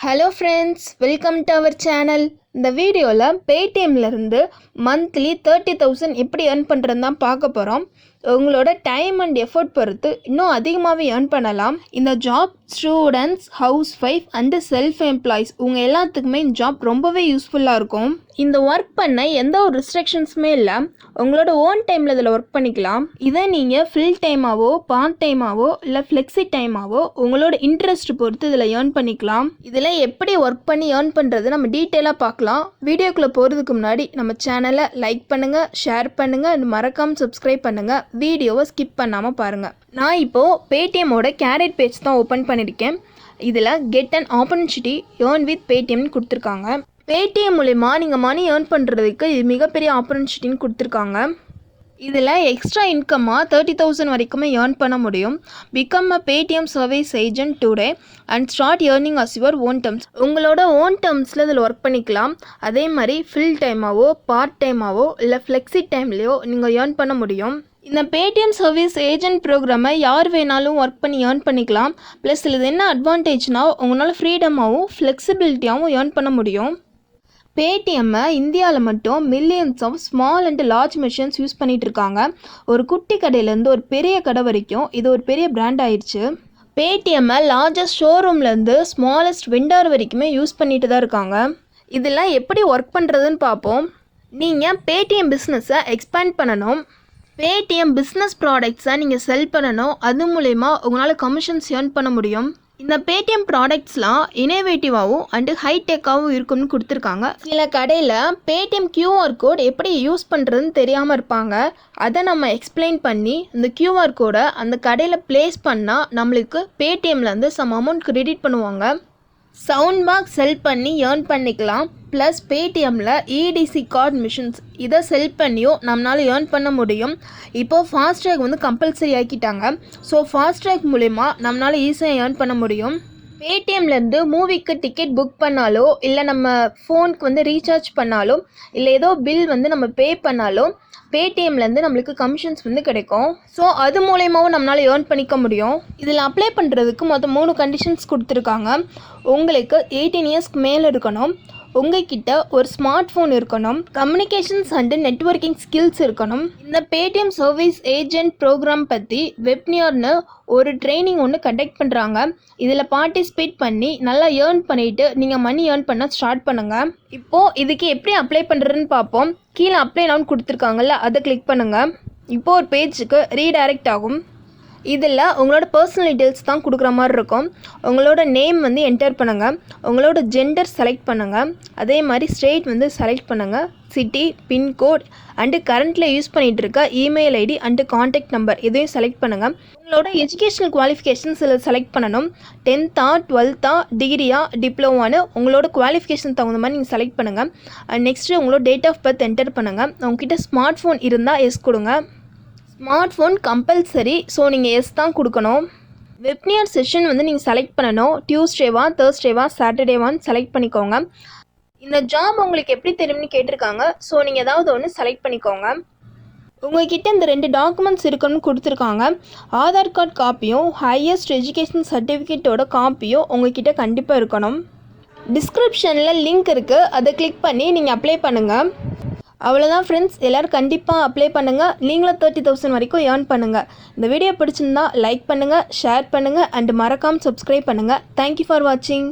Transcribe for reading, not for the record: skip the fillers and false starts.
Hello friends, welcome to our channel. இந்த வீடியோவில் பேடிஎம்லேருந்து monthly 30,000 எப்படி ஏர்ன் பண்ணுறதுன்னு தான் பார்க்க போகிறோம். உங்களோட டைம் அண்ட் எஃபர்ட் பொறுத்து இன்னும் அதிகமாகவே ஏர்ன் பண்ணலாம். இந்த job students, house wife and self employees உங்கள் எல்லாத்துக்குமே இந்த ஜாப் ரொம்பவே யூஸ்ஃபுல்லாக இருக்கும். இந்த ஒர்க் பண்ண எந்த ஒரு ரெஸ்ட்ரிக்ஷன்ஸுமே இல்லை. உங்களோட ஓன் டைமில் இதில் ஒர்க் பண்ணிக்கலாம். இதை நீங்கள் ஃபுல் டைமாவோ, பார்ட் டைமாவோ இல்லை ஃப்ளெக்ஸி டைமாவோ உங்களோட இன்ட்ரெஸ்ட் பொறுத்து இதில் ஏர்ன் பண்ணிக்கலாம். இதில் எப்படி ஒர்க் பண்ணி ஏர்ன் பண்ணுறது நம்ம டீட்டெயிலாக பார்க்கலாம். வீடியோக்குள்ளே போகிறதுக்கு முன்னாடி நம்ம சேனலை லைக் பண்ணுங்கள், ஷேர் பண்ணுங்கள் அண்ட் மறக்காமல் சப்ஸ்கிரைப் பண்ணுங்கள். வீடியோவை ஸ்கிப் பண்ணாமல் பாருங்கள். நான் இப்போது பேடிஎம்மோட கேரியர் பேஜ் தான் ஓப்பன் பண்ணியிருக்கேன். இதில் get and opportunity earn with பேடிஎம்னு கொடுத்துருக்காங்க. பேடிஎம் மூலிமா நீங்கள் மணி ஏர்ன் பண்ணுறதுக்கு இது மிகப்பெரிய ஆப்பர்ச்சுனிட்டின்னு கொடுத்துருக்காங்க. இதில் எக்ஸ்ட்ரா இன்கம்மாக 30,000 வரைக்குமே ஏர்ன் பண்ண முடியும். Become a Paytm service agent today and start earning as your own terms. உங்களோட ஓன் டேர்ம்ஸில் இதில் ஒர்க் பண்ணிக்கலாம். அதே மாதிரி ஃபுல் டைமாவோ, பார்ட் டைமாவோ இல்லை ஃப்ளெக்ஸி டைம்லேயோ நீங்கள் ஏர்ன் பண்ண முடியும். இந்த பேடிஎம் சர்வீஸ் ஏஜென்ட் ப்ரோக்ராமை யார் வேணாலும் ஒர்க் பண்ணி ஏர்ன் பண்ணிக்கலாம். ப்ளஸ் இது என்ன அட்வான்டேஜ்னால் உங்களால் ஃப்ரீடமாகவும் ஃப்ளெக்சிபிலிட்டியாகவும் ஏர்ன் பண்ண முடியும். பேடிஎம்மை இந்தியாவில் மட்டும் millions of small and large machines use பண்ணிகிட்டு இருக்காங்க. ஒரு குட்டி கடையிலேருந்து ஒரு பெரிய கடை வரைக்கும் இது ஒரு பெரிய பிராண்ட் ஆயிடுச்சு. பேடிஎம்மை லார்ஜஸ்ட் ஷோரூம்லேருந்து ஸ்மாலஸ்ட் வெண்டர் வரைக்குமே யூஸ் பண்ணிட்டு தான் இருக்காங்க. இதெல்லாம் எப்படி ஒர்க் பண்ணுறதுன்னு பார்ப்போம். நீங்கள் பேடிஎம் பிஸ்னஸை எக்ஸ்பேண்ட் பண்ணணும். பேடிஎம் பிஸ்னஸ் ப்ராடக்ட்ஸை நீங்கள் செல் பண்ணணும். அது மூலயமா உங்களால் கமிஷன்ஸ் ஏர்ன் பண்ண முடியும். இந்த பேடிஎம் ப்ராடக்ட்ஸ்லாம் இனோவேட்டிவாகவும் அண்டு ஹைடெக்காகவும் இருக்கும்னு கொடுத்துருக்காங்க. சில கடையில் பேடிஎம் கியூஆர் கோட் எப்படி யூஸ் பண்ணுறதுன்னு தெரியாமல் இருப்பாங்க. அதை நம்ம எக்ஸ்பிளைன் பண்ணி இந்த கியூஆர் கோடை அந்த கடையில் ப்ளேஸ் பண்ணால் நம்மளுக்கு பேடிஎம்லேருந்து சம் அமௌண்ட் கிரெடிட் பண்ணுவாங்க. சவுண்ட் பாக்ஸ் செல் பண்ணி ஏர்ன் பண்ணிக்கலாம். ப்ளஸ் பேடிஎம்மில் இடிசி கார்டு மிஷின்ஸ் இதை செல் பண்ணியும் நம்மளால் ஏர்ன் பண்ண முடியும். இப்போது ஃபாஸ்ட்ராக் கம்பல்சரி ஆக்கிட்டாங்க. ஸோ ஃபாஸ்ட்ராக் மூலிமா நம்மளால் ஈஸியாக ஏர்ன் பண்ண முடியும். பேடிஎம்லேருந்து மூவிக்கு டிக்கெட் புக் பண்ணாலோ இல்லை நம்ம ஃபோனுக்கு ரீசார்ஜ் பண்ணாலோ இல்லை ஏதோ பில் நம்ம பே பண்ணாலோ பேடிஎம்லேருந்து நம்மளுக்கு கமிஷன்ஸ் கிடைக்கும். ஸோ அது மூலயமாவும் நம்மளால் ஏர்ன் பண்ணிக்க முடியும். இதில் அப்ளை பண்ணுறதுக்கு மொத்தம் 3 கண்டிஷன்ஸ் கொடுத்துருக்காங்க. உங்களுக்கு 18 இயர்ஸ்க்கு மேலே இருக்கணும், உங்ககிட்ட ஒரு ஸ்மார்ட் ஃபோன் இருக்கணும், கம்யூனிகேஷன்ஸ் அண்டு நெட்வொர்க்கிங் ஸ்கில்ஸ் இருக்கணும். இந்த பேடிஎம் சர்வீஸ் ஏஜென்ட் ப்ரோக்ராம் பற்றி வெப்னியர்னு ஒரு ட்ரைனிங் கண்டக்ட் பண்ணுறாங்க. இதில் பார்ட்டிசிபேட் பண்ணி நல்லா ஏர்ன் பண்ணிவிட்டு நீங்கள் மணி ஏர்ன் பண்ண ஸ்டார்ட் பண்ணுங்கள். இப்போது இதுக்கு எப்படி அப்ளை பண்ணுறதுன்னு பார்ப்போம். கீழே அப்ளை நவுன் கொடுத்துருக்காங்கல்ல, அதை கிளிக் பண்ணுங்கள். இப்போது ஒரு பேஜுக்கு ரீடைரக்ட் ஆகும். இதில் உங்களோட பர்சனல் டீட்டெயில்ஸ் தான் கொடுக்குற மாதிரி இருக்கும். உங்களோட நேம் என்டர் பண்ணுங்கள், உங்களோட ஜெண்டர் செலக்ட் பண்ணுங்கள், அதே மாதிரி ஸ்டேட் செலக்ட் பண்ணுங்கள், சிட்டி, பின்கோட் அண்டு கரண்ட்டில் யூஸ் பண்ணிகிட்டு இருக்க email ID and contact number இதையும் செலக்ட் பண்ணுங்கள். உங்களோட எஜுகேஷனல் குவாலிஃபிகேஷன்ஸ் இதில் செலக்ட் பண்ணணும். 10th, 12th, டிகிரியா, டிப்ளமானு உங்களோட குவாலிஃபிகேஷன் தகுந்த மாதிரி நீங்கள் செலக்ட் பண்ணுங்கள். நெக்ஸ்ட்டு உங்களோட டேட் ஆஃப் பர்த் என்டர் பண்ணுங்கள். உங்ககிட்ட ஸ்மார்ட் ஃபோன் இருந்தால் எஸ் கொடுங்க. ஸ்மார்ட் ஃபோன் கம்பல்சரி, ஸோ நீங்கள் எஸ் தான் கொடுக்கணும். வெப்னியர் செஷன் நீங்கள் செலக்ட் பண்ணணும். டியூஸ்டேவா, தேர்ஸ்டேவா, சாட்டர்டேவான்னு செலக்ட் பண்ணிக்கோங்க. இந்த ஜாப் உங்களுக்கு எப்படி தெரியும்னு கேட்டிருக்காங்க. ஸோ நீங்கள் ஏதாவது ஒன்று செலக்ட் பண்ணிக்கோங்க. உங்கள்கிட்ட இந்த 2 டாக்குமெண்ட்ஸ் இருக்குன்னு கொடுத்துருக்காங்க. ஆதார் கார்டு காப்பியும் ஹையஸ்ட் எஜுகேஷன் சர்டிஃபிகேட்டோட காப்பியும் உங்கள்கிட்ட கண்டிப்பாக இருக்கணும். டிஸ்கிரிப்ஷனில் லிங்க் இருக்குது, அதை கிளிக் பண்ணி நீங்கள் அப்ளை பண்ணுங்கள். அவ்வளோதான் ஃப்ரெண்ட்ஸ், எல்லோரும் கண்டிப்பாக அப்ளை பண்ணுங்கள். நீங்களும் 30,000 வரைக்கும் ஏர்ன் பண்ணுங்கள். இந்த வீடியோ பிடிச்சிருந்தா லைக் பண்ணுங்கள், ஷேர் பண்ணுங்கள் அண்டு மறக்காமல் சப்ஸ்கிரைப் பண்ணுங்கள். தேங்க்யூ ஃபார் வாட்சிங்.